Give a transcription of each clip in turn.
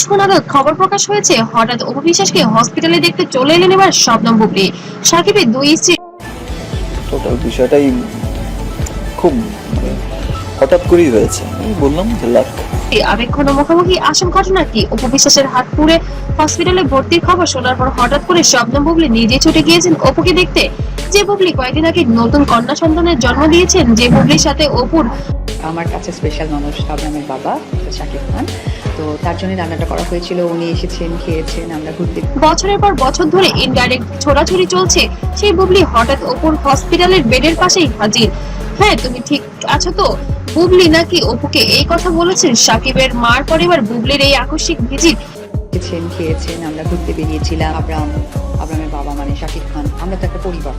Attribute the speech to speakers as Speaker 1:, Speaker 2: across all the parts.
Speaker 1: কিছুক্ষণ আগে খবর প্রকাশ হয়েছে হঠাৎ অপু বিশ্বাসকে হসপিটালে দেখতে চলে এলেন এবার শবনম বুবলি। সাকিবের দুই স্ত্রী
Speaker 2: টোটাল বিষয়টাই খুব মানে হঠাৎ করেই হয়েছে। আমি বললাম যে লাক।
Speaker 1: আবেগঘন মুখোমুখি আসল ঘটনা কি? অপু বিশ্বাসের হাত পুড়ে হসপিটালে ভর্তির খবর শোনার পর হঠাৎ করে শবনম বুবলি নিজে ছুটে গিয়েছেন অপুকে দেখতে। যে বুবলি কয়েকদিন আগে নতুন কন্যা সন্তানের জন্ম দিয়েছেন, যে বুবলির সাথে অপুর
Speaker 3: আমার কাছে স্পেশাল মানুষ শবনমের বাবা শাকিব খান, তো তার জন্য রান্নাটা করা হয়েছিল। উনি এসেছেন, খেয়েছেন, আমরা ঘুরতে।
Speaker 1: বছরের পর বছর ধরে ইনডাইরেক্ট ছোড়াছুড়ি চলছে, সেই বুবলি হঠাৎ অপুর হসপিটালের বেডের পাশেই হাজির। হ্যাঁ, তুমি ঠিক আছো তো? বুবলি নাকি অপুকে এই কথা বলেছেন? সাকিবের মার পরিবার বুবলির এই আকস্মিক ভিজিট
Speaker 3: এসেছেন, খেয়েছেন, আমরা ঘুরতে বেরিয়েছিলাম। আব্রামের বাবা মানে শাকিব খান, আমরা তো একটা পরিবার।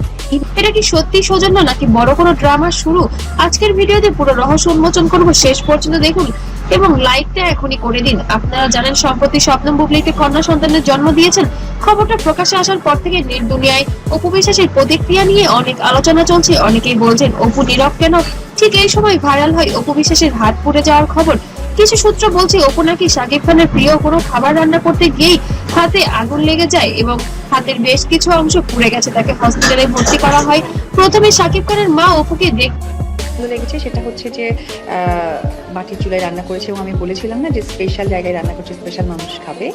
Speaker 1: এটা কি সত্যি সৌজন্য নাকি বড় কোনো ড্রামা শুরু? আজকের ভিডিওতে পুরো রহস্য উন্মোচন করব, শেষ পর্যন্ত দেখুন এবং লাইকটা এখনই করে দিন। আপনারা জানেন সম্প্রতি শবনম বুবলিকে কন্যা সন্তানের জন্ম দিয়েছেন। খবরটা প্রকাশে আসার পর থেকে নেট দুনিয়ায় অপু বিশ্বাসের প্রতিক্রিয়া নিয়ে অনেক আলোচনা চলছে। অনেকেই বলছেন অপু নীরব কেন? ঠিক এই সময় ভাইরাল হয় অপু বিশ্বাসের হাত পুড়ে যাওয়ার খবর। কিছু সূত্র বলছে অপু নাকি শাকিব খানের প্রিয় কোনো খাবার রান্না করতে গিয়েই হাতে আগুন লেগে যায় এবং হাতের বেশ কিছু অংশ পুড়ে গেছে। তাকে হসপিটালে ভর্তি করা হয়। প্রথমে শাকিব খানের মা অপুকে
Speaker 3: ভালো লেগেছে সেটা হচ্ছে যে মাটির চুলায় রান্না করেছে, এবং আমি বলেছিলাম না যে স্পেশাল জায়গায় রান্না করছে, স্পেশাল মানুষ খাবে।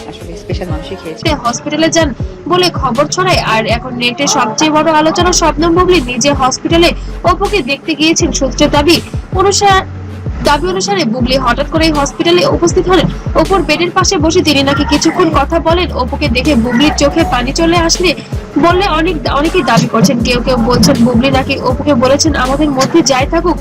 Speaker 3: আসলে স্পেশাল মানুষই খেয়েছে।
Speaker 1: হসপিটালে যান বলে খবর ছড়ায়। আর এখন নেটে সবচেয়ে বড় আলোচনা শবনম বুবলি নিজে হসপিটালে অপুকে দেখতে গিয়েছেন। সূত্রের দাবি অনুসারে বুবলি হঠাৎ করে হসপিটালে উপস্থিত হলেন। অপুর বেডের পাশে বসে তিনি নাকি কিছুক্ষণ কথা বলেন। অপুকে দেখে বুবলির চোখে পানি চলে আসলে বললে অনেকেই দাবি করছেন। কেউ কেউ বলছেন বুবলি নাকি অপুকে বলেছেন আমাদের মধ্যে যাই থাকুক,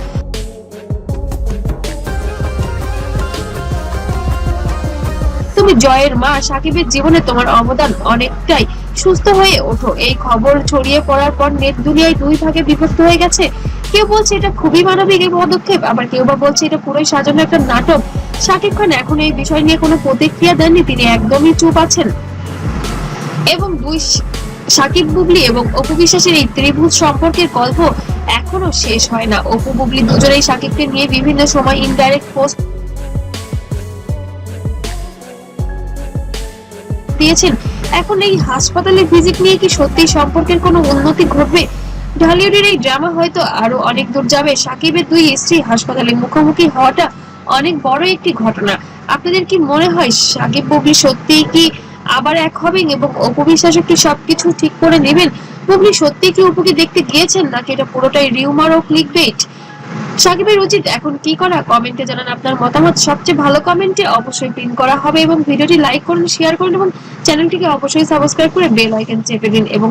Speaker 1: তুমি জয়ের মা, সাকিবের জীবনে তোমার অবদান অনেকটাই, সুস্থ হয়ে ওঠো। এই খবর ছড়িয়ে পড়ার পর নেট দুনিয়ায় দুই ভাগে বিভক্ত হয়ে গেছে। কেউ বলছে এটা খুবই মানবিক এই পদক্ষেপ, আবার কেউ বা বলছে এটা পুরোই সাজানো একটা নাটক। শাকিব খান এখন এই বিষয় নিয়ে কোনো প্রতিক্রিয়া দেননি, তিনি একদমই চুপ আছেন। এবং শাকিব বুবলি এবং অপু বিশ্বাসের এই ত্রিভুজ সম্পর্কের গল্প এখনো শেষ হয় না। অপু বুবলি দুজনেই শাকিবকে নিয়ে বিভিন্ন সময় ইনডাইরেক্ট পোস্ট দিয়েছেন। এখন এই হাসপাতালে ভিজিট নিয়ে কি সত্যি সম্পর্কের কোনো উন্নতি ঘটবে? ঢালিউডের এই ড্রামা হয়তো আরো অনেক দূর যাবে। সাকিবের দুই স্ত্রী হাসপাতালে মুখোমুখি হওয়াটা অনেক বড় একটি ঘটনা। আপনাদের কি মনে হয় সাকিব বুবলি সত্যি কি আবার এক হবেন এবং অপু বিশ্বাসও কি সবকিছু ঠিক করে নেবেন? বুবলি সত্যি কি অপুকে দেখতে গিয়েছেন নাকি এটা পুরোটাই রিউমার ও ক্লিকবেট? সাকিবের উচিত এখন কি করা? কমেন্টে জানান আপনার মতামত। সবচেয়ে ভালো কমেন্টে অবশ্যই পিন করা হবে এবং ভিডিওটি লাইক করুন, শেয়ার করুন এবং চ্যানেলটিকে অবশ্যই সাবস্ক্রাইব করে বেল আইকন চেপে দিন এবং